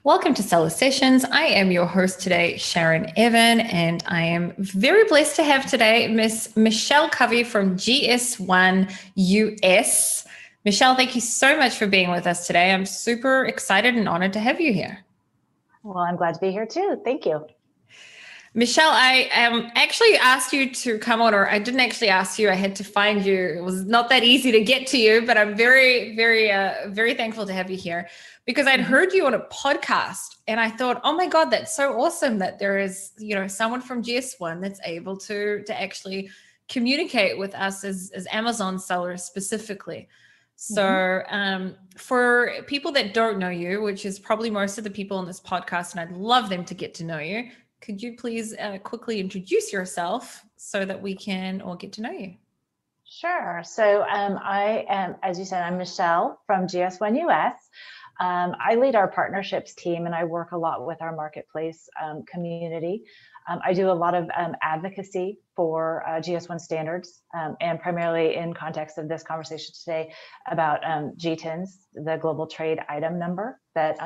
Welcome to Seller Sessions. I am your host today, Sharon Evan, and I am very blessed to have today Miss Michelle Covey from GS1 US. Michelle, thank you so much for being with us today. I'm super excited and honored to have you here. Well, I'm glad to be here too. Thank you. Michelle, I actually asked you to come on, or I didn't actually ask you. I had to find you. It was not that easy to get to you, but I'm very, very thankful to have you here because I'd heard you on a podcast and I thought, oh my God, that's so awesome that there is, someone from GS1 that's able to actually communicate with us as Amazon sellers specifically. So for people that don't know you, which is probably most of the people on this podcast, and I'd love them to get to know you, could you please quickly introduce yourself so that we can all get to know you? Sure. So I am, as you said, I'm Michelle from GS1 US. I lead our partnerships team and I work a lot with our marketplace community. I do a lot of advocacy for GS1 standards and primarily in context of this conversation today about GTINs, the global trade item number that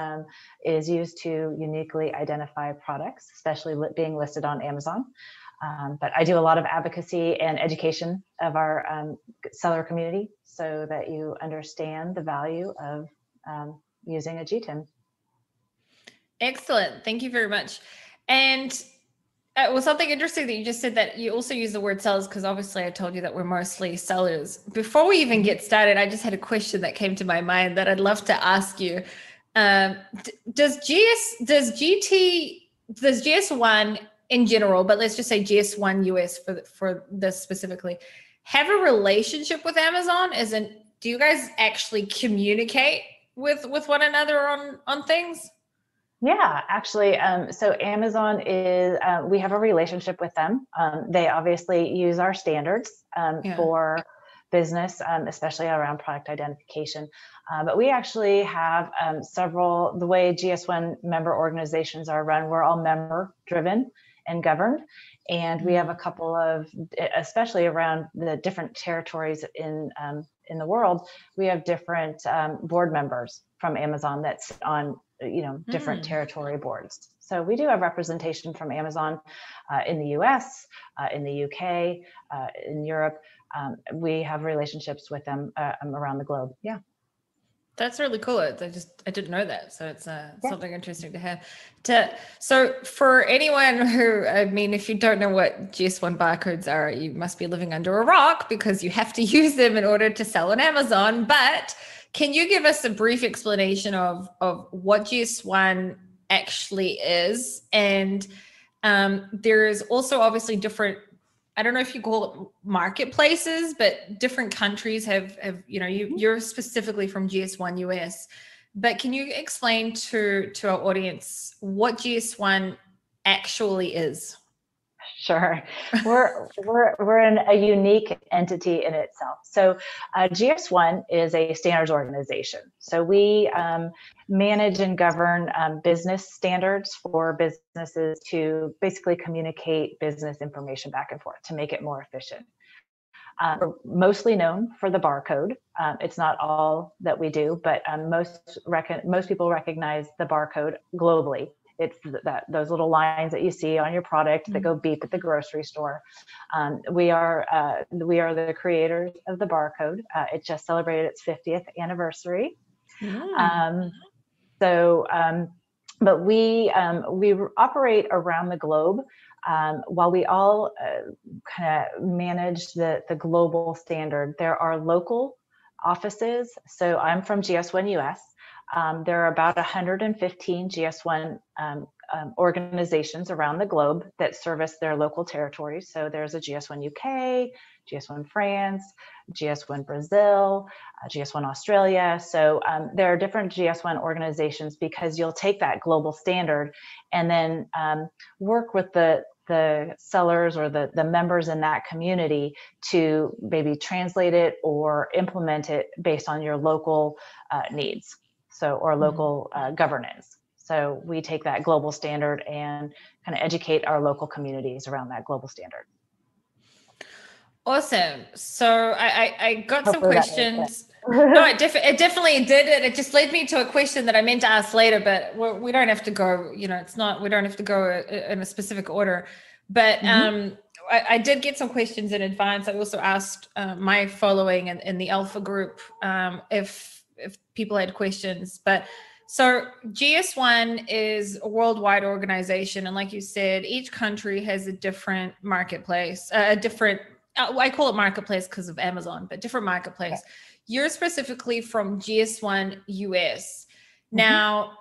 is used to uniquely identify products, especially being listed on Amazon. But I do a lot of advocacy and education of our seller community so that you understand the value of using a GTIN. Excellent. Thank you very much. And it was something interesting that you just said that you also use the word sellers because obviously I told you that we're mostly sellers. Before we even get started, I just had a question that came to my mind that I'd love to ask you. Does GS1 in general, but let's just say GS1 US for this specifically, have a relationship with Amazon? As in, do you guys actually communicate with one another on things? Yeah, actually, so Amazon is, we have a relationship with them. They obviously use our standards for business, especially around product identification. But we actually have several, the way GS1 member organizations are run, we're all member driven and governed. And we have a couple of, especially around the different territories in the world, we have different board members from Amazon that's on different territory boards. So we do have representation from Amazon in the US, in the UK, in Europe. We have relationships with them around the globe. Yeah. That's really cool. I didn't know that. So it's something interesting to have. So for anyone who, I mean, if you don't know what GS1 barcodes are, you must be living under a rock because you have to use them in order to sell on Amazon. But can you give us a brief explanation of what GS1 actually is? And there is also obviously different, I don't know if you call it marketplaces, but different countries have you're specifically from GS1 US, but can you explain to our audience what GS1 actually is? Sure. We're in a unique entity in itself. So GS1 is a standards organization. So we manage and govern business standards for businesses to basically communicate business information back and forth to make it more efficient. We're mostly known for the barcode. It's not all that we do, but most people recognize the barcode globally. It's those little lines that you see on your product that go beep at the grocery store. We are the creators of the barcode. It just celebrated its 50th anniversary. But we operate around the globe. While we all kind of manage the global standard, there are local offices. So I'm from GS1 US. There are about 115 GS1 organizations around the globe that service their local territories. So there's a GS1 UK, GS1 France, GS1 Brazil, GS1 Australia. So there are different GS1 organizations because you'll take that global standard and then work with the sellers or the members in that community to maybe translate it or implement it based on your local needs. So, or local governance. So we take that global standard and kind of educate our local communities around that global standard. Awesome. So I got some Hopefully that makes questions. sense. No, it definitely did. And it just led me to a question that I meant to ask later, but we don't have to go, it's not, we don't have to go in a specific order. But I did get some questions in advance. I also asked my following in the Alpha group if people had questions. But so GS1 is a worldwide organization. And like you said, each country has a different marketplace, a different I call it marketplace because of Amazon, but different marketplace. Okay. You're specifically from GS1 US. Now,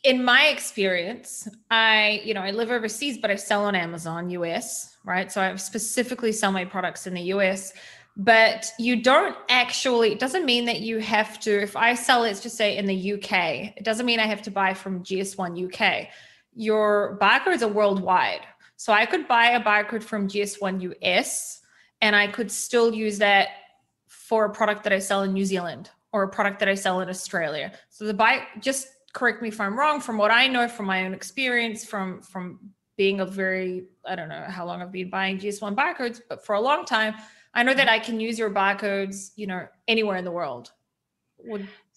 in my experience, I live overseas, but I sell on Amazon US, right? So I specifically sell my products in the US, but you don't actually, it doesn't mean that you have to, if I sell, let's just say in the UK, it doesn't mean I have to buy from GS1 UK. Your barcodes are worldwide. So I could buy a barcode from GS1 US and I could still use that for a product that I sell in New Zealand or a product that I sell in Australia. So just correct me if I'm wrong, from what I know from my own experience, from being I don't know how long I've been buying GS1 barcodes, but for a long time, I know that I can use your barcodes, anywhere in the world.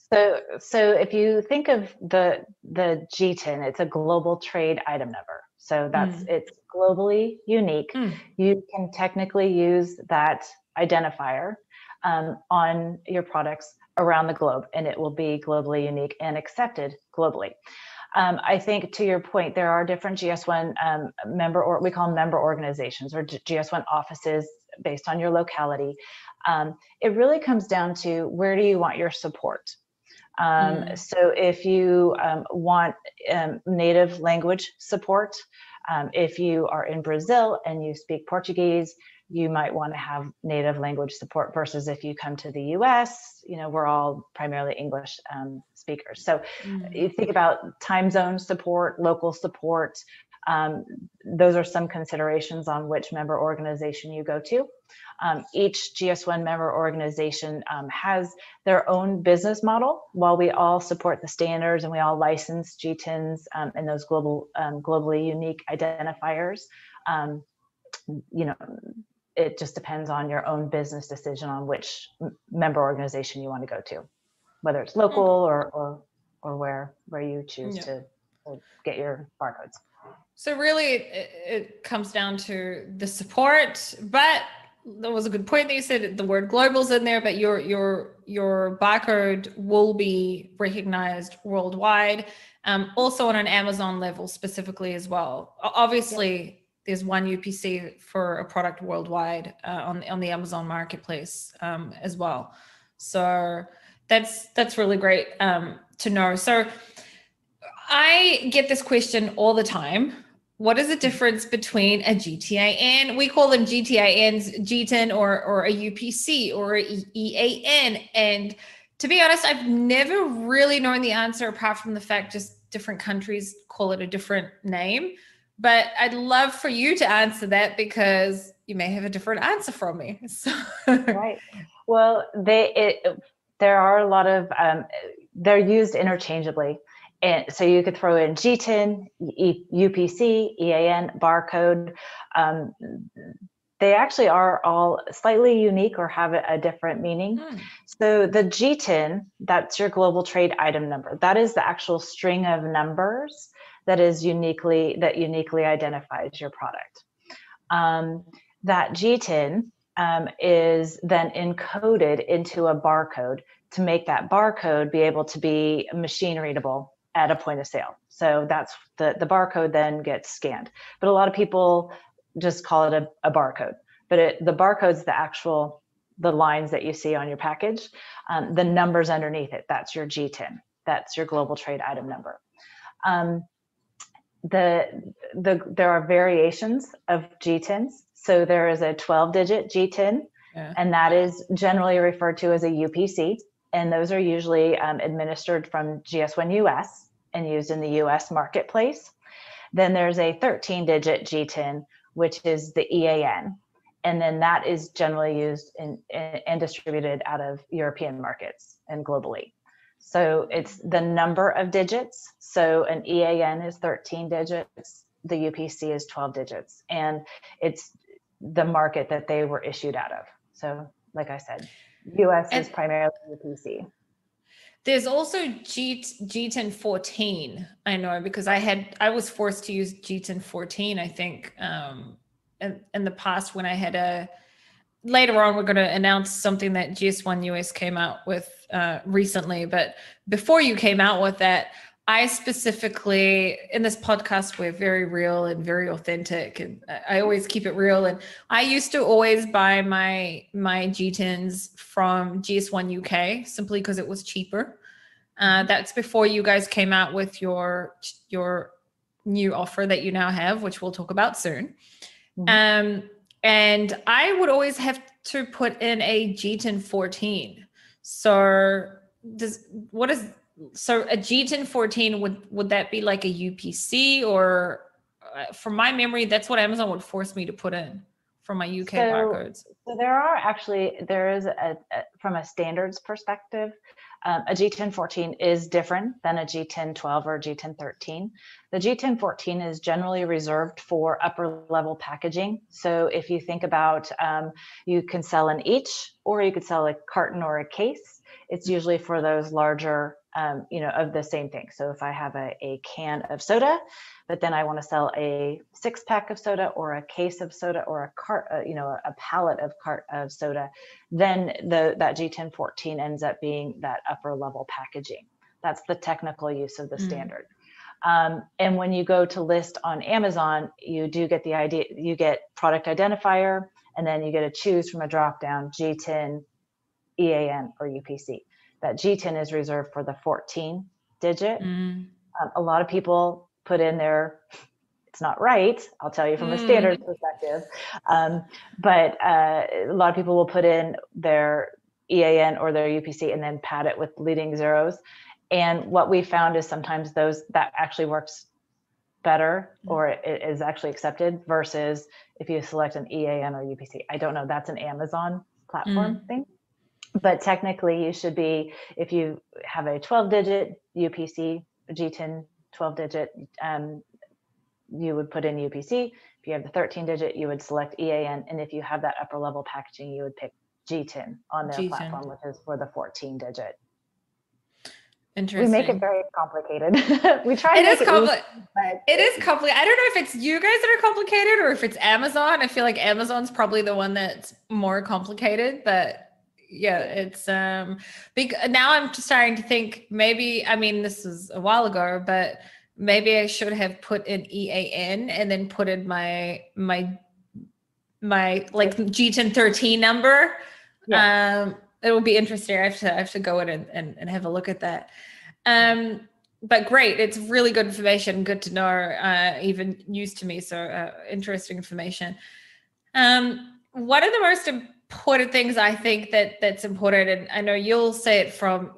So if you think of the G10, it's a global trade item number. So it's globally unique. You can technically use that identifier on your products around the globe, and it will be globally unique and accepted globally. I think to your point, there are different GS1 we call them member organizations or GS1 offices based on your locality. It really comes down to where do you want your support? So if you want native language support, if you are in Brazil and you speak Portuguese, you might want to have native language support versus if you come to the US, we're all primarily English speakers. So you think about time zone support, local support. Those are some considerations on which member organization you go to. Each GS1 member organization has their own business model. While we all support the standards and we all license G10s and those globally unique identifiers, it just depends on your own business decision on which member organization you want to go to, whether it's local or where you choose to get your barcodes. So really it comes down to the support, but that was a good point that you said the word global's in there, but your barcode will be recognized worldwide, also on an Amazon level specifically as well. Obviously, there's one UPC for a product worldwide on the Amazon marketplace as well. So that's really great to know. So I get this question all the time. What is the difference between a GTIN? We call them GTINs, G10 or a UPC or a EAN. And to be honest, I've never really known the answer apart from the fact just different countries call it a different name. But I'd love for you to answer that because you may have a different answer from me. So. Right. Well, there are a lot of, they're used interchangeably. And so you could throw in G10, UPC, EAN, barcode. They actually are all slightly unique or have a different meaning. So the G10, that's your global trade item number. That is the actual string of numbers that uniquely identifies your product. That G10 is then encoded into a barcode to make that barcode be able to be machine readable at a point of sale. So that's the barcode then gets scanned. But a lot of people just call it a barcode. But the barcode's the lines that you see on your package. The numbers underneath it, that's your G10. That's your global trade item number. There are variations of G10s. So there is a 12-digit G10, and that is generally referred to as a UPC. And those are usually administered from GS1 US and used in the US marketplace. Then there's a 13-digit G10, which is the EAN. And then that is generally used and distributed out of European markets and globally. So it's the number of digits. So an EAN is 13 digits. The UPC is 12 digits. And it's the market that they were issued out of. So like I said, US is primarily UPC. There's also G10 14. I know, because I was forced to use G10 14, I think, in the past when I had later on, we're going to announce something that GS1 US came out with recently. But before you came out with that, I specifically, in this podcast, we're very real and very authentic, and I always keep it real. And I used to always buy my G10s from GS1 UK simply because it was cheaper. That's before you guys came out with your new offer that you now have, which we'll talk about soon. Mm-hmm. And I would always have to put in a G10 14. So a G10 14, would that be like a UPC, or from my memory, that's what Amazon would force me to put in for my UK barcodes. So there is from a standards perspective, a G10 14 is different than a G10 12 or G10 13. The G10 14 is generally reserved for upper level packaging. So if you think about, you can sell an each, or you could sell a carton or a case. It's usually for those larger, of the same thing. So if I have a can of soda, but then I want to sell a 6-pack of soda, or a case of soda, or a pallet of soda, then that G10 14 ends up being that upper level packaging. That's the technical use of the standard. And when you go to list on Amazon, you do get the idea, you get product identifier, and then you get to choose from a drop down G10, EAN, or UPC. That G10 is reserved for the 14 digit. A lot of people put in it's not right, I'll tell you from a standards perspective, but a lot of people will put in their EAN or their UPC and then pad it with leading zeros. And what we found is sometimes that actually works better, or it is actually accepted, versus if you select an EAN or UPC. I don't know, that's an Amazon platform thing. But technically you should be, if you have a 12-digit UPC, G10 12-digit, you would put in UPC. If you have the 13-digit, you would select EAN. And if you have that upper level packaging, you would pick G10 on their platform, which is for the 14-digit. Interesting. We make it very complicated. We try to make it complicated. It is complicated. I don't know if it's you guys that are complicated or if it's Amazon. I feel like Amazon's probably the one that's more complicated, but yeah, it's now I'm just starting to think maybe, I mean, this was a while ago, but maybe I should have put in EAN and then put in my like G10 13 number. Yeah. It will be interesting. I have to go in and have a look at that. But great. It's really good information. Good to know, even news to me. So interesting information. One of the most important things I think that's important, and I know you'll say it from,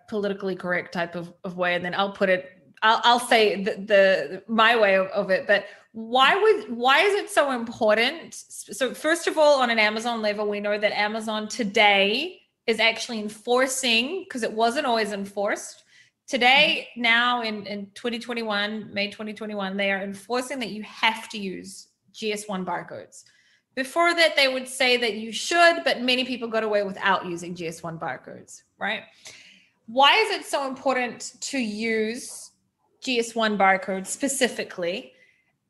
politically correct type of way, and then I'll say the my way of it, but why is it so important? So first of all, on an Amazon level, we know that Amazon today is actually enforcing, because it wasn't always enforced. Today, now in 2021, May 2021, they are enforcing that you have to use GS1 barcodes. Before that, they would say that you should, but many people got away without using GS1 barcodes, right? Why is it so important to use GS1 barcodes specifically?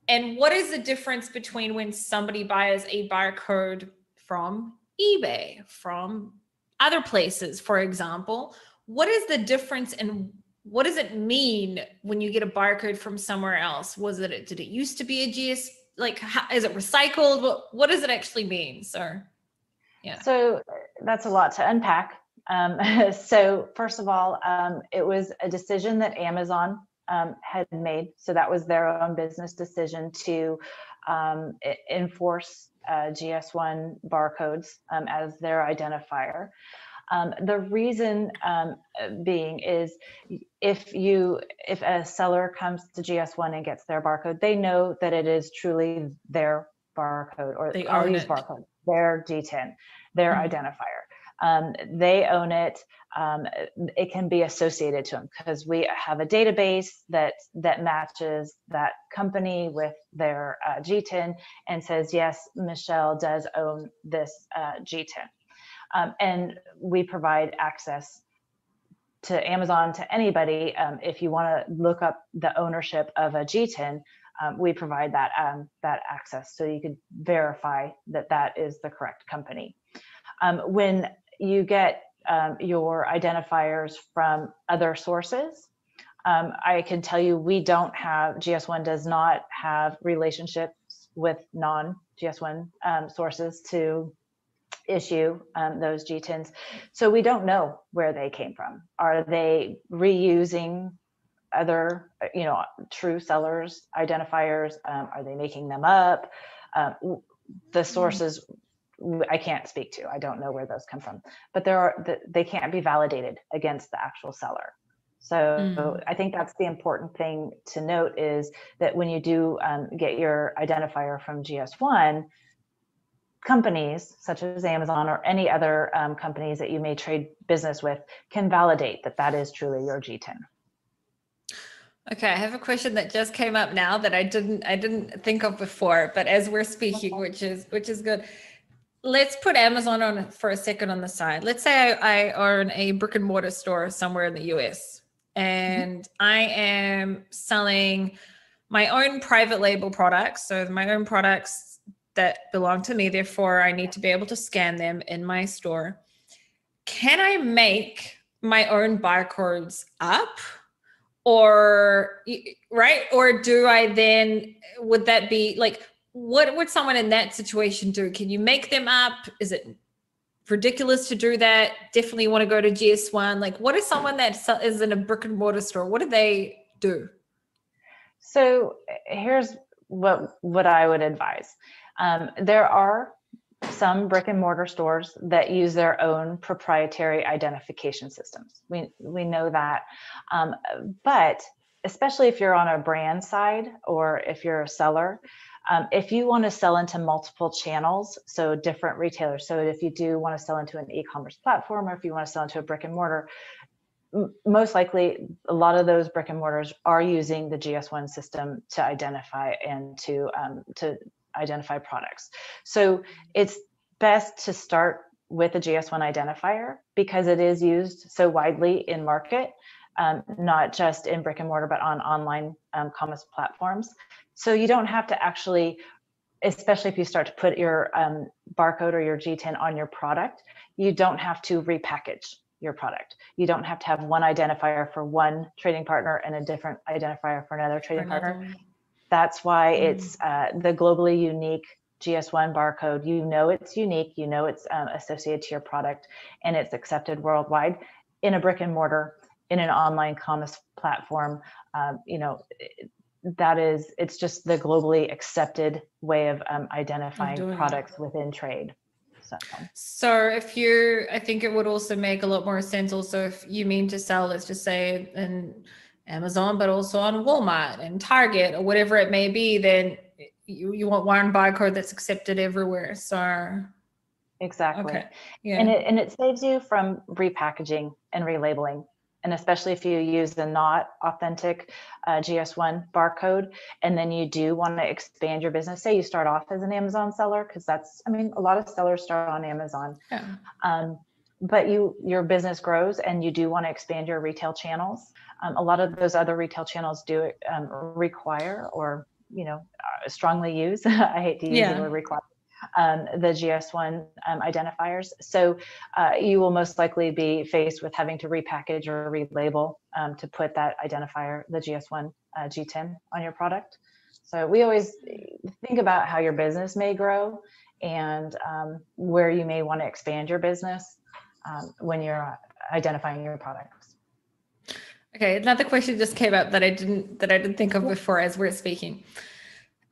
And what is the difference between when somebody buys a barcode from eBay, from other places, for example? What is the difference, and what does it mean when you get a barcode from somewhere else? Did it used to be a GS? Like, is it recycled? What does it actually mean? So, yeah. So that's a lot to unpack. So first of all, it was a decision that Amazon had made. So that was their own business decision to enforce GS1 barcodes as their identifier. The reason being is if a seller comes to GS1 and gets their barcode, they know that it is truly their barcode, or I'll use barcode, their G10, their identifier. They own it. It can be associated to them because we have a database that matches that company with their G10 and says, yes, Michelle does own this G10. And we provide access to Amazon, to anybody. If you want to look up the ownership of a G10, we provide that access so you could verify that that is the correct company. When you get your identifiers from other sources, I can tell you GS1 does not have relationships with non-GS1 sources to issue those G10s. So we don't know where they came from. Are they reusing other, true sellers identifiers? Are they making them up? The sources I can't speak to. I don't know where those come from, but they can't be validated against the actual seller. So I think that's the important thing to note, is that when you do get your identifier from GS1, companies such as Amazon or any other companies that you may trade business with can validate that that is truly your G10. Okay, I have a question that just came up now that I didn't think of before, but as we're speaking, which is good. Let's put Amazon on for a second on the side. Let's say I own a brick and mortar store somewhere in the US, and I am selling my own private label products. So my own products that belong to me. Therefore, I need to be able to scan them in my store. Can I make my own barcodes up? Or, right? Or do I then, would that be like, what would someone in that situation do? Can you make them up? Is it ridiculous to do that? Definitely want to go to GS1. Like, what is someone that is in a brick and mortar store? What do they do? So here's what I would advise. There are some brick and mortar stores that use their own proprietary identification systems. We know that, but especially if you're on a brand side or if you're a seller, if you want to sell into multiple channels, so different retailers. So if you do want to sell into an e-commerce platform, or if you want to sell into a brick and mortar, most likely a lot of those brick and mortars are using the GS1 system to identify and to identify products. So it's best to start with a GS1 identifier because it is used so widely in market, not just in brick and mortar, but on online commerce platforms. So you don't have to actually, especially if you start to put your barcode or your G10 on your product, you don't have to repackage your product. You don't have to have one identifier for one trading partner and a different identifier for another trading partner. That's why it's the globally unique GS1 barcode. You know it's unique, you know it's associated to your product, and it's accepted worldwide. In a brick and mortar, in an online commerce platform, it's just the globally accepted way of identifying products within trade. So I think it would also make a lot more sense also if you mean to sell, let's just say in Amazon, but also on Walmart and Target or whatever it may be, then you want one barcode that's accepted everywhere. So exactly. Okay. Yeah. And it saves you from repackaging and relabeling. And especially if you use the not authentic GS1 barcode, and then you do want to expand your business, say you start off as an Amazon seller, because a lot of sellers start on Amazon. Yeah. But your business grows and you do want to expand your retail channels. A lot of those other retail channels do require or, strongly use, I hate to use the word require, the GS1 identifiers. So you will most likely be faced with having to repackage or relabel to put that identifier, the GS1 G10 on your product. So we always think about how your business may grow and where you may want to expand your business when you're identifying your products. Okay, another question just came up that I didn't think of before as we're speaking.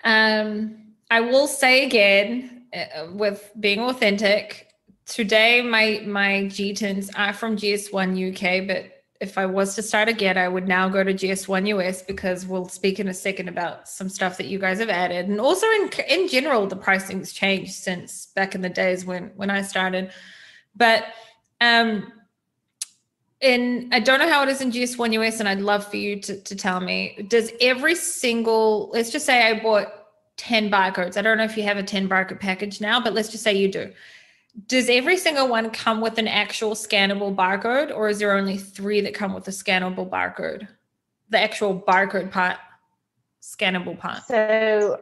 I will say again, with being authentic, today my G10s are from GS1 UK, but if I was to start again, I would now go to GS1 US because we'll speak in a second about some stuff that you guys have added. And also in general, the pricing's changed since back in the days when I started. But And I don't know how it is in GS1 US, and I'd love for you to tell me, does every single, let's just say I bought 10 barcodes. I don't know if you have a 10 barcode package now, but let's just say you do. Does every single one come with an actual scannable barcode, or is there only 3 that come with a scannable barcode? The actual barcode part, scannable part. So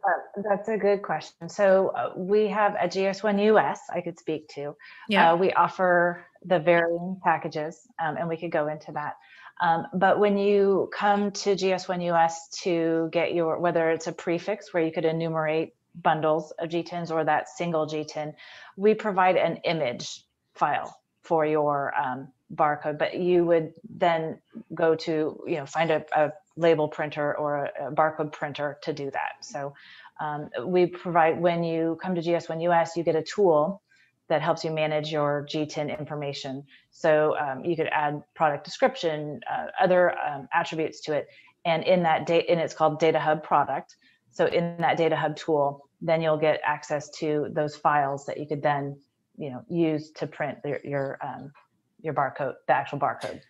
that's a good question. So we have a GS1 US I could speak to. Yeah. We offer the varying packages, and we could go into that. But when you come to GS1 US to get your, whether it's a prefix where you could enumerate bundles of G10s or that single G10, we provide an image file for your barcode, but you would then go to, find a label printer or a barcode printer to do that. So we provide, when you come to GS1 US, you get a tool that helps you manage your G10 information. So you could add product description, other attributes to it. And in that data, and it's called Data Hub product. So in that Data Hub tool, then you'll get access to those files that you could then, use to print your barcode, the actual barcode.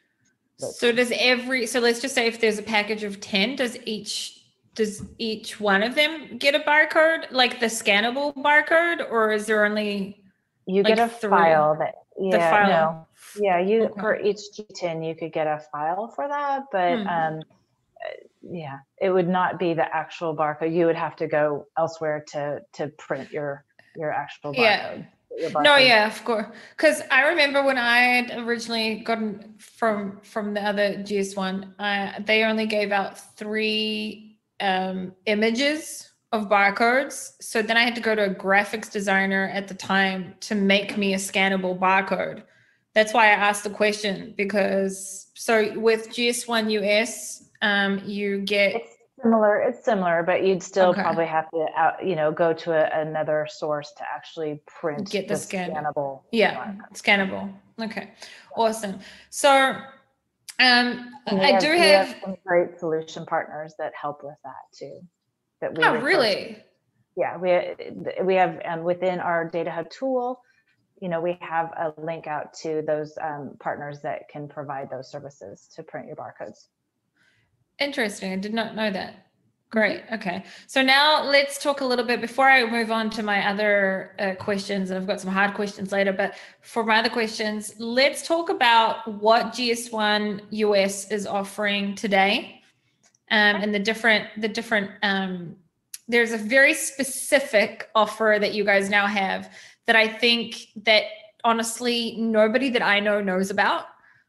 So let's just say if there's a package of 10, does each one of them get a barcode, like the scannable barcode, or is there only you get a 3? file that, the file. No. Yeah, Okay. For each G10, you could get a file for that, but yeah, it would not be the actual barcode. You would have to go elsewhere to print your actual barcode. No, yeah, of course. Because I remember when I had originally gotten from the other GS1, they only gave out 3 images of barcodes. So then I had to go to a graphics designer at the time to make me a scannable barcode. That's why I asked the question, because so with GS1 US, you get... It's similar, but you'd still probably have to, go to another source to actually print, get the scannable. Yeah, scannable. Okay, awesome. So I do have some great solution partners that help with that too. That we really? Yeah, we have within our Data Hub tool, we have a link out to those partners that can provide those services to print your barcodes. Interesting. I did not know that. Great. Okay. So now let's talk a little bit before I move on to my other questions. And I've got some hard questions later, but for my other questions, let's talk about what GS1 US is offering today. And the different, there's a very specific offer that you guys now have that I think that honestly, nobody that I know knows about.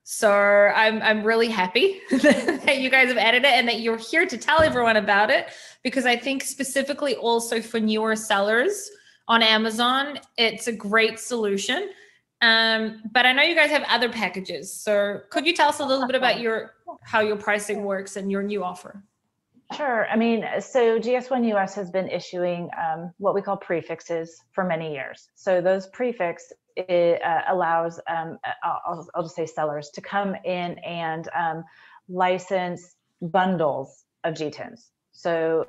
So I'm really happy that you guys have added it and that you're here to tell everyone about it, because I think specifically also for newer sellers on Amazon, it's a great solution. But I know you guys have other packages. So could you tell us a little bit about how your pricing works and your new offer? Sure. I mean, so GS1 US has been issuing what we call prefixes for many years. So those prefix allows, I'll just say sellers to come in and license bundles of G10s. So,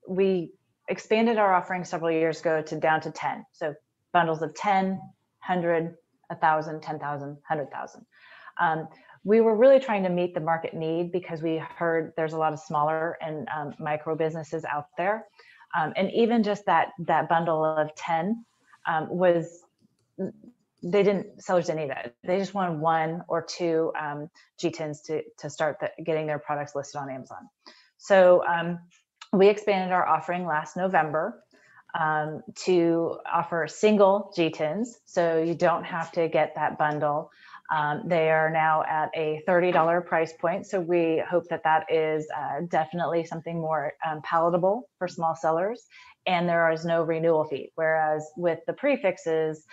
we expanded our offering several years ago down to 10. So bundles of 10, 100, 1,000, 10,000, 100,000. We were really trying to meet the market need because we heard there's a lot of smaller and micro businesses out there. And even just that bundle of 10 sellers didn't need that. They just wanted 1 or 2 G10s to start getting their products listed on Amazon. So we expanded our offering last November to offer single G10s. So you don't have to get that bundle. They are now at a $30 price point. So we hope that is definitely something more palatable for small sellers. And there is no renewal fee. Whereas with the prefixes,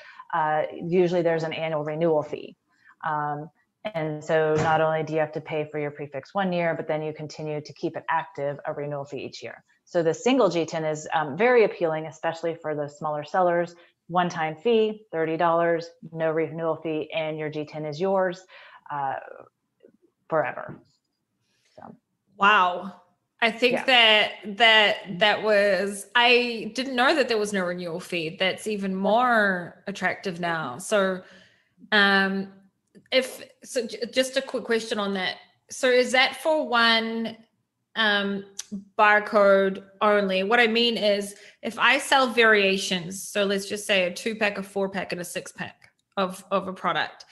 usually there's an annual renewal fee. And so not only do you have to pay for your prefix 1 year, but then you continue to keep it active, a renewal fee each year. So the single G10 is very appealing, especially for the smaller sellers. One-time fee, $30, no renewal fee, and your G10 is yours forever. So. Wow. I think that was, I didn't know that there was no renewal fee. That's even more attractive now. So If so, just a quick question on that. So is that for one barcode only? What I mean is, if I sell variations, so let's just say a 2-pack, a 4-pack, and a 6-pack of a product,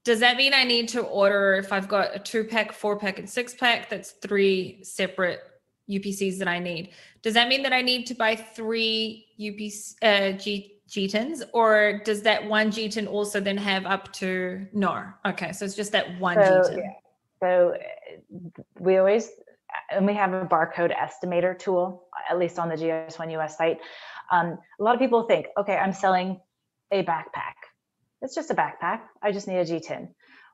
does that mean I need to order, if I've got a 2-pack, 4-pack, and 6-pack, that's 3 separate UPCs that I need? Does that mean that I need to buy 3 G-tins, or does that one G-tin also then have up to, no? Okay, so it's just that one G-tin. Yeah. So we always, and we have a barcode estimator tool, at least on the GS1 US site. A lot of people think, okay, I'm selling a backpack. It's just a backpack. I just need a G-tin.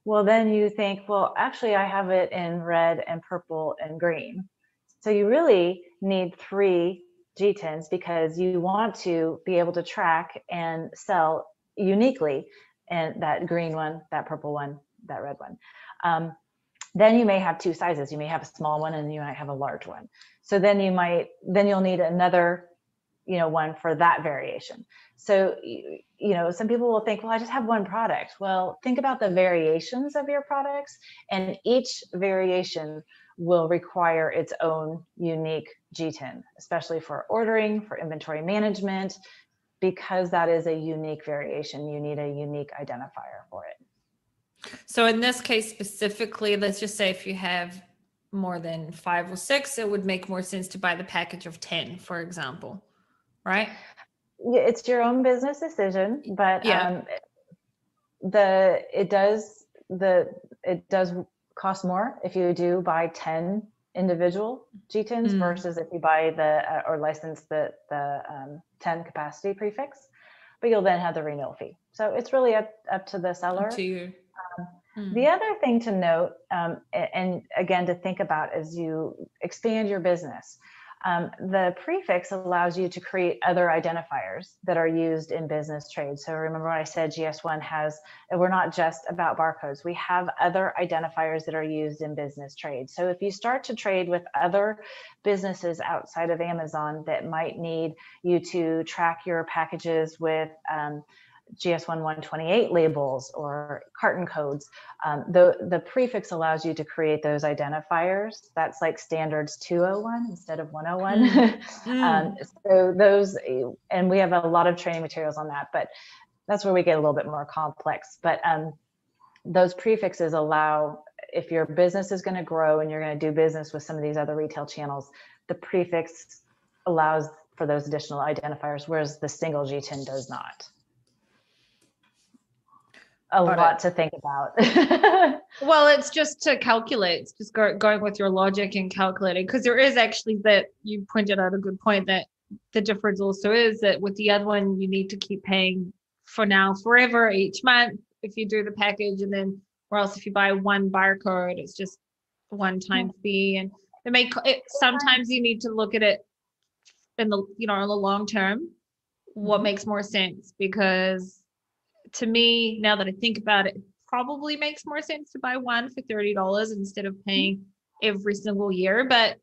Well, then you think, well, actually I have it in red and purple and green. So you really need 3 G-tins because you want to be able to track and sell uniquely, and that green one, that purple one, that red one. Then you may have 2 sizes. You may have a small one and you might have a large one. So then you'll need another, one for that variation. So, some people will think, well, I just have one product. Well, think about the variations of your products, and each variation will require its own unique G-tin, especially for ordering, for inventory management, because that is a unique variation. You need a unique identifier for it. So in this case specifically, let's just say if you have more than 5 or 6, it would make more sense to buy the package of 10, for example, right? It's your own business decision, but yeah. It does cost more if you do buy 10 individual G-tins versus if you buy or license the 10 capacity prefix, but you'll then have the renewal fee. So it's really up to the seller. Up to you. The other thing to note, and again, to think about as you expand your business, the prefix allows you to create other identifiers that are used in business trade. So remember when I said GS1 we're not just about barcodes. We have other identifiers that are used in business trade. So if you start to trade with other businesses outside of Amazon that might need you to track your packages with GS1 128 labels or carton codes, the prefix allows you to create those identifiers. That's like standards 201 instead of 101. So those, and we have a lot of training materials on that, but that's where we get a little bit more complex. But those prefixes allow, if your business is going to grow and you're going to do business with some of these other retail channels, the prefix allows for those additional identifiers, whereas the single G-tin does not. A lot to think about. Well, it's just to calculate. It's just going with your logic and calculating, because there is actually, that you pointed out a good point, that the difference also is that with the other one, you need to keep paying for now forever each month if you do the package, and then, or else if you buy one barcode, it's just one-time fee. And sometimes you need to look at it in the in the long term, what makes more sense, because to me, now that I think about it, it probably makes more sense to buy one for $30 instead of paying every single year. But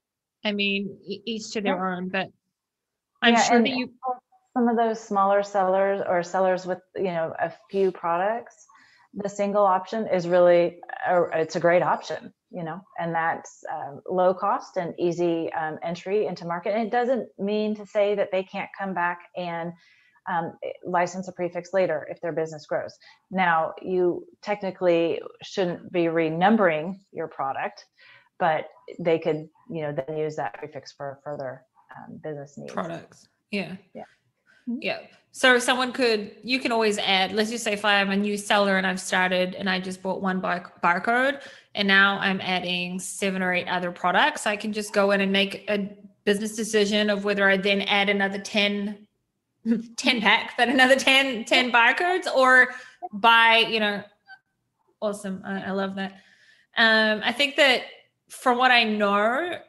I mean, each to their own. But I'm sure that some of those smaller sellers or sellers with a few products, the single option is really it's a great option, and that's low cost and easy entry into market. And it doesn't mean to say that they can't come back and license a prefix later if their business grows. Now, you technically shouldn't be renumbering your product, but they could, then use that prefix for further business needs. Products. Yeah. So you can always add, let's just say if I'm a new seller and I've started and I just bought one barcode and now I'm adding 7 or 8 other products, I can just go in and make a business decision of whether I then add another 10 pack, but another 10 barcodes, or buy, awesome. I love that. I think that from what I know,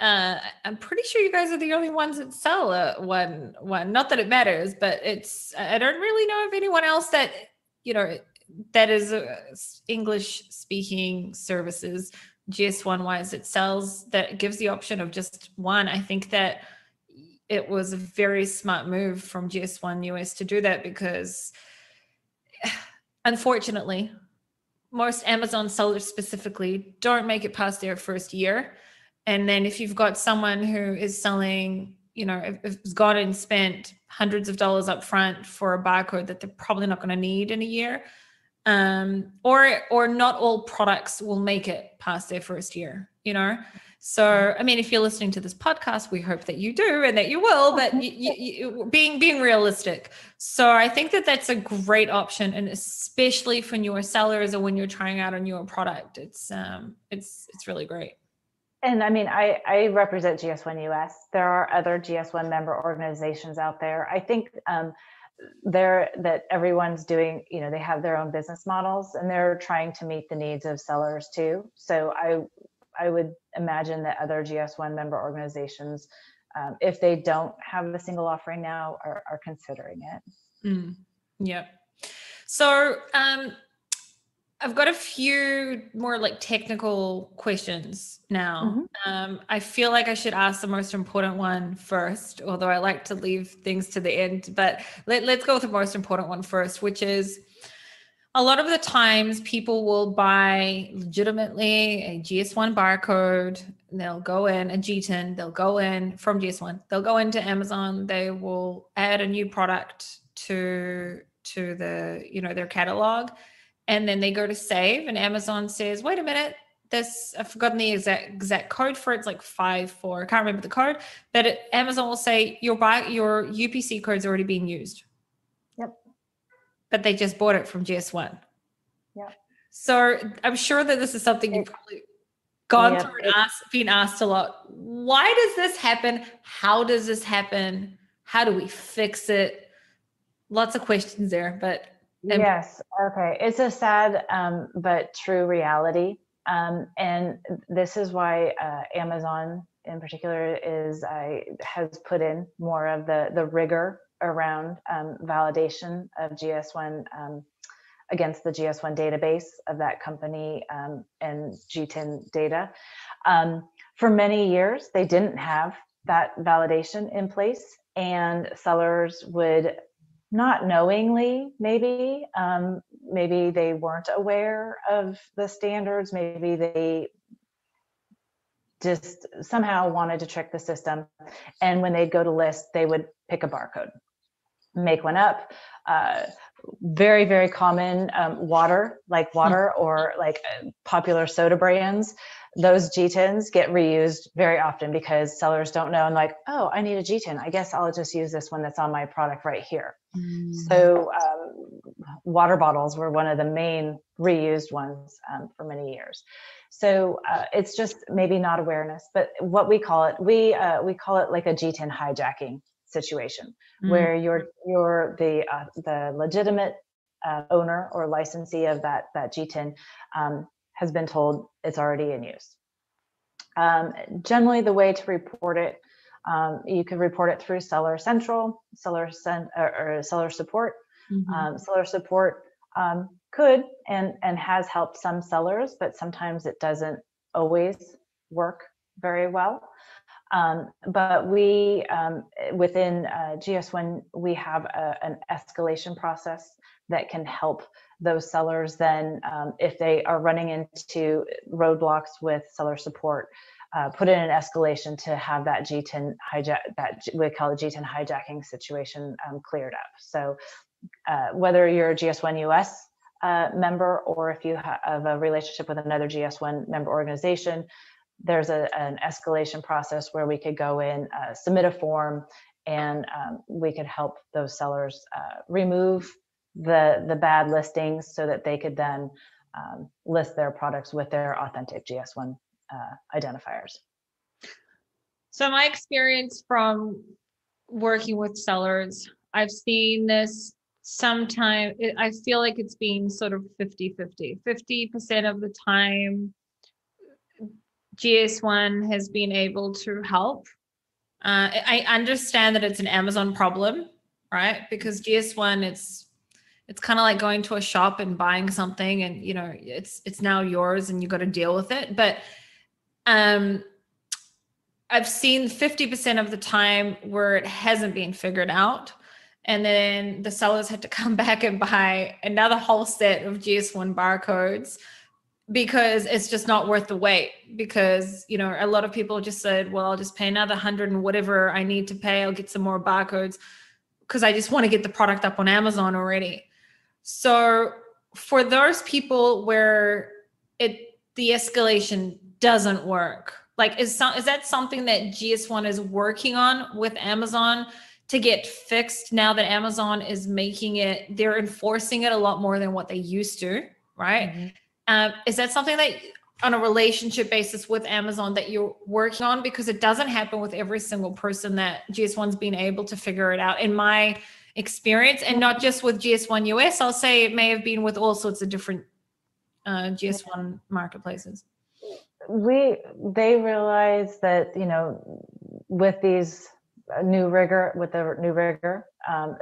I'm pretty sure you guys are the only ones that sell one. Not that it matters, but I don't really know of anyone else that, that is English speaking services, GS1 wise, that gives the option of just one. I think that it was a very smart move from GS1 US to do that, because unfortunately, most Amazon sellers specifically don't make it past their first year. And then if you've got someone who is selling, has gone and spent hundreds of dollars up front for a barcode that they're probably not going to need in a year, or not all products will make it past their first year, So, I mean, if you're listening to this podcast, we hope that you do and that you will, but being realistic. So I think that that's a great option, and especially for newer sellers or when you're trying out a newer product, it's really great. And I mean, I represent GS1 US. There are other GS1 member organizations out there. I think that everyone's doing, they have their own business models and they're trying to meet the needs of sellers too. So I would imagine that other GS1 member organizations, if they don't have a single offering now, are considering it. Yeah. So I've got a few more like technical questions now. I feel like I should ask the most important one first, although I like to leave things to the end, but let's go with the most important one first, which is a lot of the times people will buy legitimately a GS1 barcode, and they'll go in a GTIN, they'll go in from GS1, they'll go into Amazon, they will add a new product to the, their catalog. And then they go to save and Amazon says, wait a minute, I've forgotten the exact code for it. It's like 5-4. I can't remember the code, but Amazon will say your UPC code's already being used. Yep. But they just bought it from GS1. Yep. So I'm sure that this is something you've probably gone through and been asked a lot. Why does this happen? How does this happen? How do we fix it? Lots of questions there, but yes. Okay. It's a sad but true reality. And this is why Amazon in particular has put in more of the rigor around validation of GS1 against the GS1 database of that company and GTIN data. For many years, they didn't have that validation in place, and sellers would not knowingly, maybe they weren't aware of the standards. Maybe they just somehow wanted to trick the system. And when they'd go to list, they would pick a barcode, make one up. Very, very common, water or like popular soda brands. Those GTINs get reused very often because sellers don't know and like, oh, I need a GTIN. I guess I'll just use this one that's on my product right here. So water bottles were one of the main reused ones for many years. So it's just maybe not awareness, but what we call it, we call it like a GTIN hijacking situation, where you're the legitimate owner or licensee of that GTIN has been told it's already in use. Generally, the way to report it, you can report it through Seller Central, or Seller Support. Seller Support could and has helped some sellers, but sometimes it doesn't always work very well. But we, within GS1, we have an escalation process that can help those sellers then, if they are running into roadblocks with Seller Support, put in an escalation to have that GTIN hijack, that we call it GTIN hijacking situation, cleared up. So whether you're a GS1 US member, or if you have a relationship with another GS1 member organization, there's an escalation process where we could go in, submit a form, and we could help those sellers remove the bad listings so that they could then list their products with their authentic GS1 identifiers. So my experience from working with sellers, I've seen this sometimes, I feel like it's been sort of 50-50. 50% of the time, GS1 has been able to help. I understand that it's an Amazon problem, right? Because GS1, it's kind of like going to a shop and buying something, and it's now yours, and you got to deal with it. But I've seen 50% of the time where it hasn't been figured out, And then the sellers had to come back and buy another whole set of GS1 barcodes because it's just not worth the wait. Because, you know, a lot of people just said, well, I'll just pay another 100 and whatever I need to pay, I'll get some more barcodes because I just want to get the product up on Amazon already. So for those people where the escalation doesn't work, like is that something that GS1 is working on with Amazon to get fixed now that Amazon is making it, they're enforcing it a lot more than what they used to, right? Is that something that on a relationship basis with Amazon that you're working on? Because it doesn't happen with every single person that GS1's been able to figure it out, in my experience, and not just with GS1 US. I'll say it may have been with all sorts of different GS1 marketplaces. They realize that, you know, with the new rigor,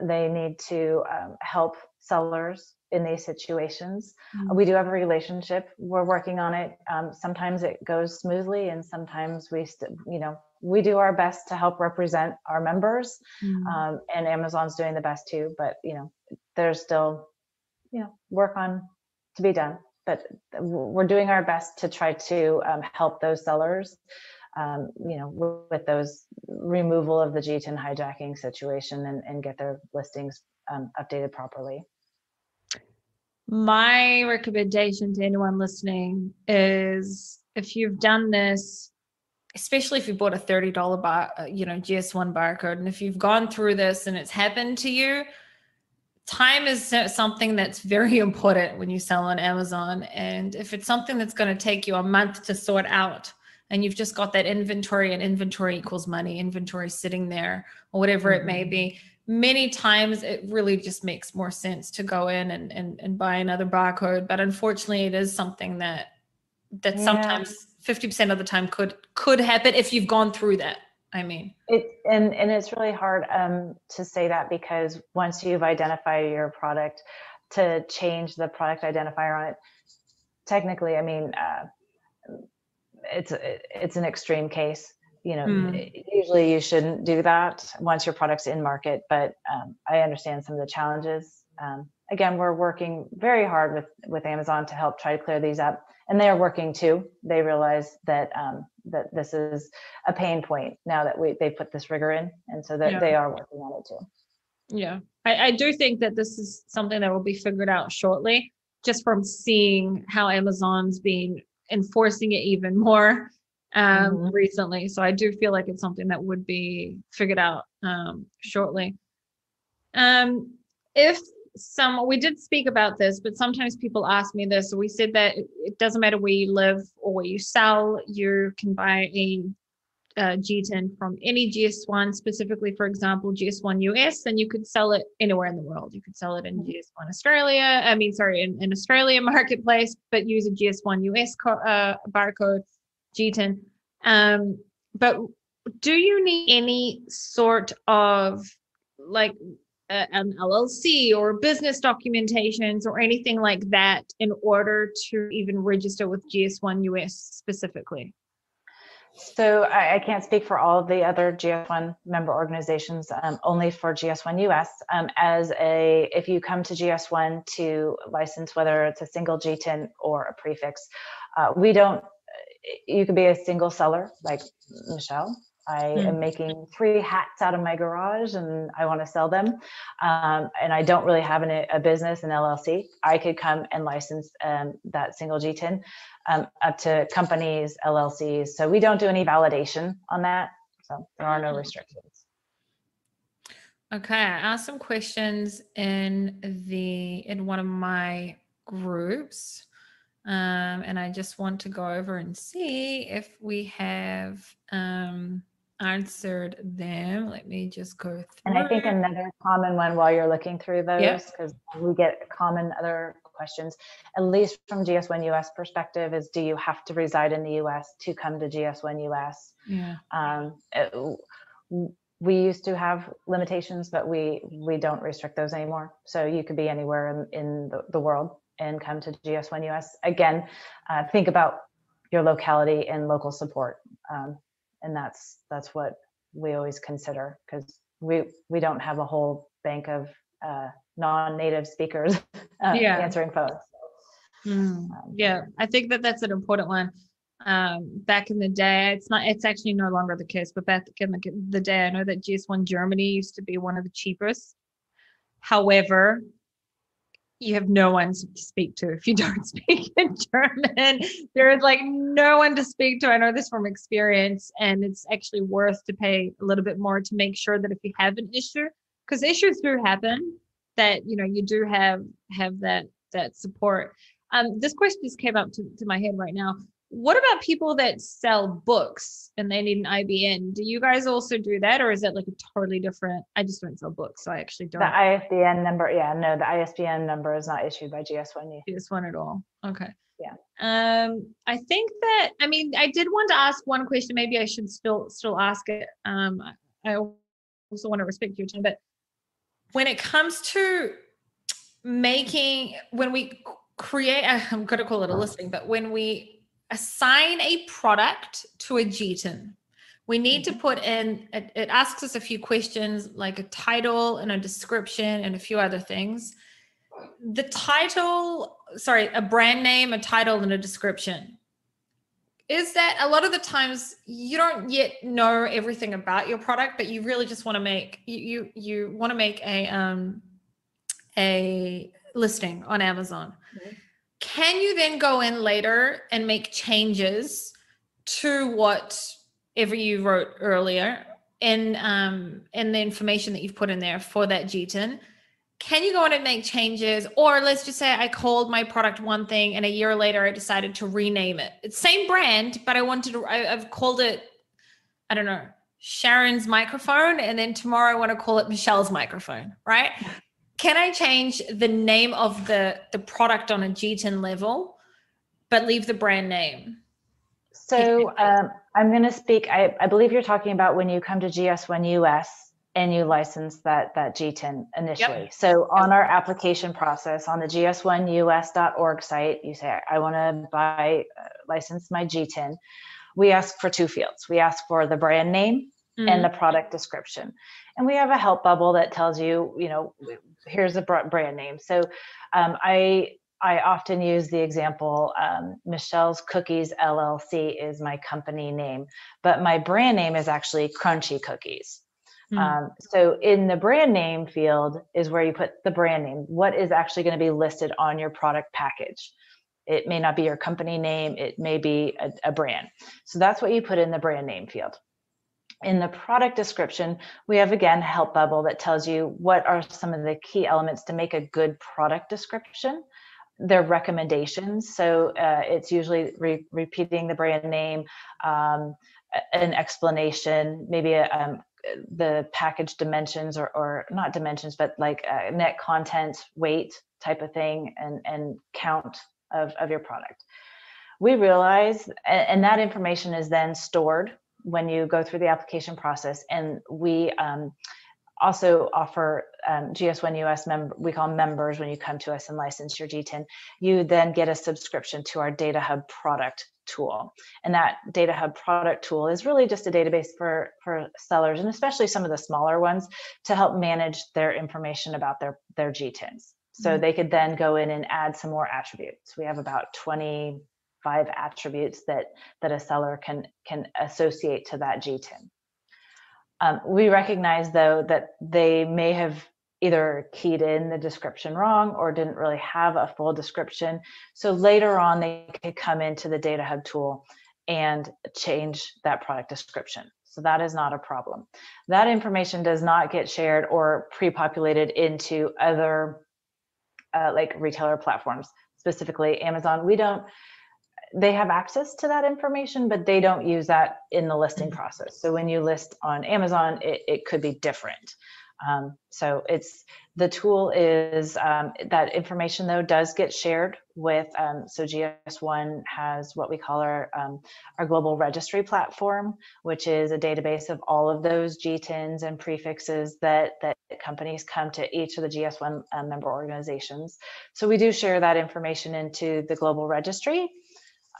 they need to help sellers in these situations. We do have a relationship. We're working on it. Sometimes it goes smoothly, and sometimes we do our best to help represent our members. And Amazon's doing the best too. But you know, there's still work on to be done. But we're doing our best to try to help those sellers, with those removal of the G10 hijacking situation and get their listings updated properly. My recommendation to anyone listening is, if you've done this, especially if you bought a $30 GS1 barcode, and if you've gone through this and it's happened to you, time is something that's very important when you sell on Amazon. And if it's something that's going to take you a month to sort out, and you've just got that inventory, and inventory equals money, inventory sitting there, or whatever it may be, many times it really just makes more sense to go in and buy another barcode. But unfortunately, it is something that sometimes 50% of the time could happen if you've gone through that. I mean, and it's really hard to say that, because once you've identified your product, to change the product identifier on it, technically, I mean, it's an extreme case. Usually you shouldn't do that once your product's in market, but I understand some of the challenges. Again, we're working very hard with Amazon to help try to clear these up, and they are working too. They realize that that this is a pain point now that they put this rigor in, and so that they are working on it too. Yeah, I do think that this is something that will be figured out shortly, just from seeing how Amazon's been enforcing it even more recently. So I do feel like it's something that would be figured out shortly. We did speak about this, but sometimes people ask me this. So we said that it doesn't matter where you live or where you sell, you can buy a G10 from any GS1, specifically, for example, GS1 US, and you could sell it anywhere in the world. You could sell it in GS1 Australia, in Australia marketplace, but use a GS1 US barcode G10. But do you need any sort of like an LLC or business documentations or anything like that in order to even register with GS1 US specifically? So I can't speak for all of the other GS1 member organizations, only for GS1 US. If you come to GS1 to license, whether it's a single G10 or a prefix, you could be a single seller like Michelle. I am making 3 hats out of my garage and I want to sell them. And I don't really have a business, an LLC. I could come and license that single G10 up to companies, LLCs. So we don't do any validation on that. So there are no restrictions. Okay, I asked some questions in one of my groups. And I just want to go over and see if we have answered them. Let me just go through. And I think another common one while you're looking through those, because we get common other questions, at least from GS1 US perspective, is do you have to reside in the US to come to GS1 US? Yeah. We used to have limitations, but we don't restrict those anymore. So you could be anywhere in the world and come to GS1 US. Again, think about your locality and local support. And that's what we always consider, because we don't have a whole bank of non-native speakers answering phones. Yeah, I think that that's an important one. Back in the day, it's actually no longer the case, but back in the day, I know that GS1 Germany used to be one of the cheapest. However, you have no one to speak to if you don't speak in German. There is like no one to speak to. I know this from experience, and it's actually worth to pay a little bit more to make sure that if you have an issue, because issues do happen, that you do have that support. This question just came up to my head right now. What about people that sell books and they need an IBN? Do you guys also do that, or is that like a totally different? I just don't sell books, so I actually don't. The ISBN number, no, the ISBN number is not issued by GS1. GS1 at all. Okay. Yeah. I think that, I mean, I did want to ask one question. Maybe I should still ask it. I also want to respect your time, but when it comes to when we create, I'm going to call it a listing, but when we assign a product to a GTIN, we need to put in, it asks us a few questions like a title and a description and a few other things. The title, a brand name, a title, and a description. Is that a lot of the times you don't yet know everything about your product, but you really just want to make, you want to make a listing on Amazon. Mm-hmm. Can you then go in later and make changes to whatever you wrote earlier and the information that you've put in there for that GTIN? Can you go in and make changes? Or let's just say I called my product one thing and a year later I decided to rename it. It's same brand, but I've called it, I don't know, Sharon's microphone, and then tomorrow I want to call it Michelle's microphone, right? Can I change the name of the product on a GTIN level, but leave the brand name? So I'm going to speak, I believe you're talking about when you come to GS1 US and you license that GTIN initially. Yep. So on our application process on the gs1us.org site, you say, I want to license my GTIN. We ask for two fields. We ask for the brand name and the product description. And we have a help bubble that tells you, here's a brand name. So I often use the example, Michelle's Cookies LLC is my company name, but my brand name is actually Crunchy Cookies. So in the brand name field is where you put the brand name, what is actually going to be listed on your product package. It may not be your company name, it may be a brand. So that's what you put in the brand name field. In the product description, we have, again, a help bubble that tells you what are some of the key elements to make a good product description. They're recommendations. So it's usually repeating the brand name, an explanation, maybe the package dimensions or not dimensions, but like net content, weight type of thing, and count of your product. We realize, and that information is then stored when you go through the application process. And we also offer GS1 US we call members when you come to us and license your GTIN. You then get a subscription to our Data Hub product tool. And that Data Hub product tool is really just a database for sellers, and especially some of the smaller ones, to help manage their information about their GTINs. So they could then go in and add some more attributes. We have about 25 attributes that a seller can associate to that GTIN. We recognize, though, that they may have either keyed in the description wrong or didn't really have a full description. So later on, they could come into the Data Hub tool and change that product description. So that is not a problem. That information does not get shared or pre-populated into other like retailer platforms, specifically Amazon. They have access to that information, but they don't use that in the listing process. So when you list on Amazon, it could be different. So the tool is that information, though, does get shared with, so GS1 has what we call our global registry platform, which is a database of all of those GTINs and prefixes that companies come to each of the GS1 member organizations. So we do share that information into the global registry.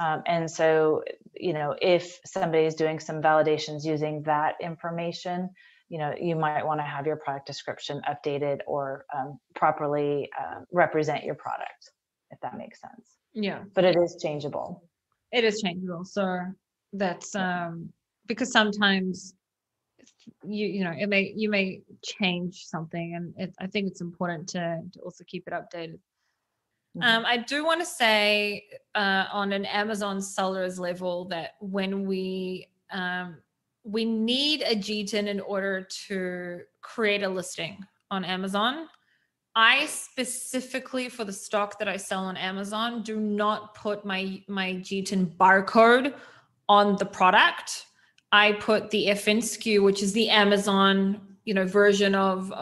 And so, if somebody is doing some validations using that information, you might want to have your product description updated or properly represent your product, if that makes sense. Yeah. But it is changeable. It is changeable. So that's because sometimes you may change something, and I think it's important to also keep it updated. I do want to say on an Amazon seller's level that when we need a GTIN in order to create a listing on Amazon. I specifically, for the stock that I sell on Amazon, do not put my GTIN barcode on the product. I put the FN SKU, which is the Amazon version of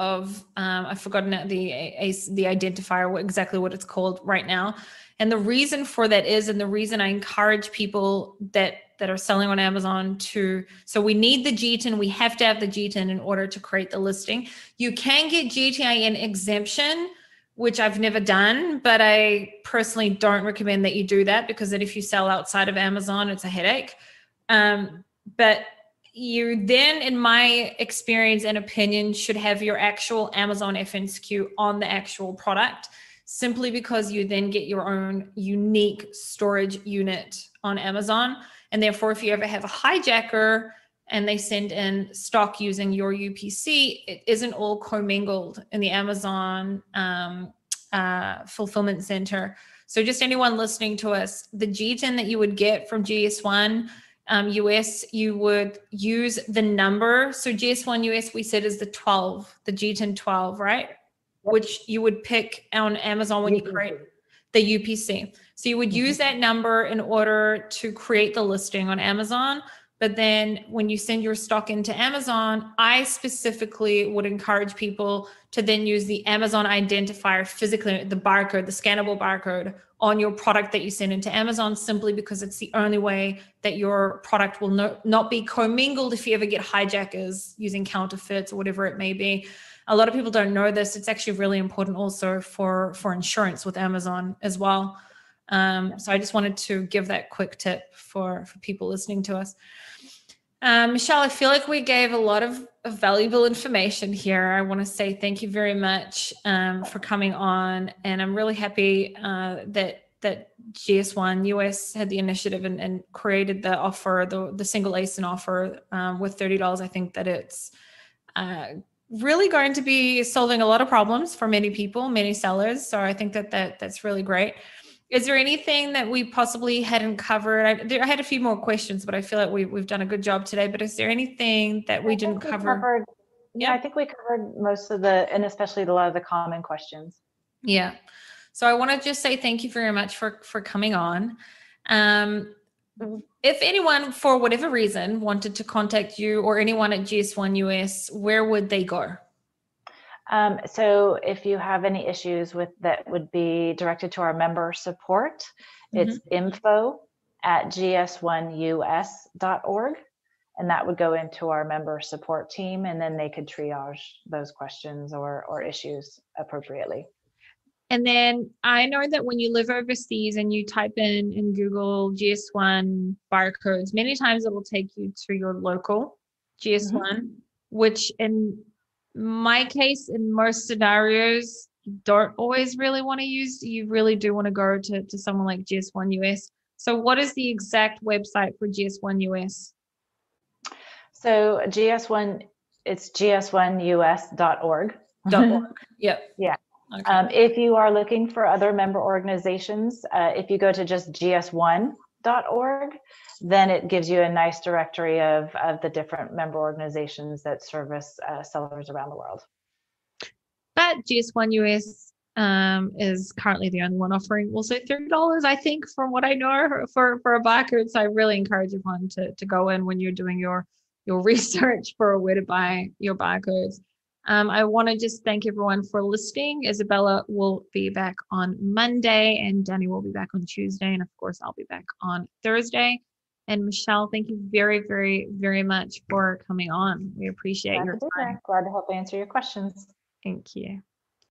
I've forgotten the identifier, exactly what it's called right now. And the reason for that is, and the reason I encourage people that are selling on Amazon so we need the GTIN, we have to have the GTIN in order to create the listing. You can get GTIN exemption, which I've never done, but I personally don't recommend that you do that, because then if you sell outside of Amazon, it's a headache. But you then, in my experience and opinion, should have your actual Amazon FN SKU on the actual product, simply because you then get your own unique storage unit on Amazon. And therefore, if you ever have a hijacker and they send in stock using your UPC, it isn't all commingled in the Amazon fulfillment center. So just anyone listening to us, the GTIN that you would get from GS1 US, you would use the number. So GS1 US, we said, is the GTIN 12, right? Yep. Which you would pick on Amazon when you create the UPC. So you would use that number in order to create the listing on Amazon. But then when you send your stock into Amazon, I specifically would encourage people to then use the Amazon identifier physically, the barcode, the scannable barcode on your product that you send into Amazon, simply because it's the only way that your product will not be commingled if you ever get hijackers using counterfeits or whatever it may be. A lot of people don't know this. It's actually really important also for insurance with Amazon as well. So I just wanted to give that quick tip for people listening to us. Michelle, I feel like we gave a lot of valuable information here. I want to say thank you very much for coming on. And I'm really happy that GS1 US had the initiative and created the offer, the single ASIN offer with $30. I think that it's really going to be solving a lot of problems for many people, many sellers. So I think that's really great. Is there anything that we possibly hadn't covered? I had a few more questions, but I feel like we've done a good job today. But is there anything that we didn't cover? Yeah, I think we covered most of and especially a lot of the common questions. Yeah. So I want to just say thank you very much for coming on. If anyone, for whatever reason, wanted to contact you or anyone at GS1 US, where would they go? So if you have any issues with that, would be directed to our member support. It's info@gs1us.org. And that would go into our member support team, and then they could triage those questions or issues appropriately. And then I know that when you live overseas and you type in Google GS1 barcodes, many times it will take you to your local GS1, which in my case, in most scenarios, you don't always really want to use. You really do want to go to someone like GS1 US. So what is the exact website for GS1 US? So GS1, it's gs1us.org. Yep. Yeah. Okay. If you are looking for other member organizations, if you go to just gs1.org, then it gives you a nice directory of the different member organizations that service sellers around the world. But GS1 US is currently the only one offering also $30, I think, from what I know, for a barcode. So I really encourage everyone to go in when you're doing your research for where to buy your barcodes. I want to just thank everyone for listening. Isabella will be back on Monday, and Danny will be back on Tuesday. And of course, I'll be back on Thursday. And Michelle, thank you very, very, very much for coming on. We appreciate your time. Glad to help answer your questions. Thank you.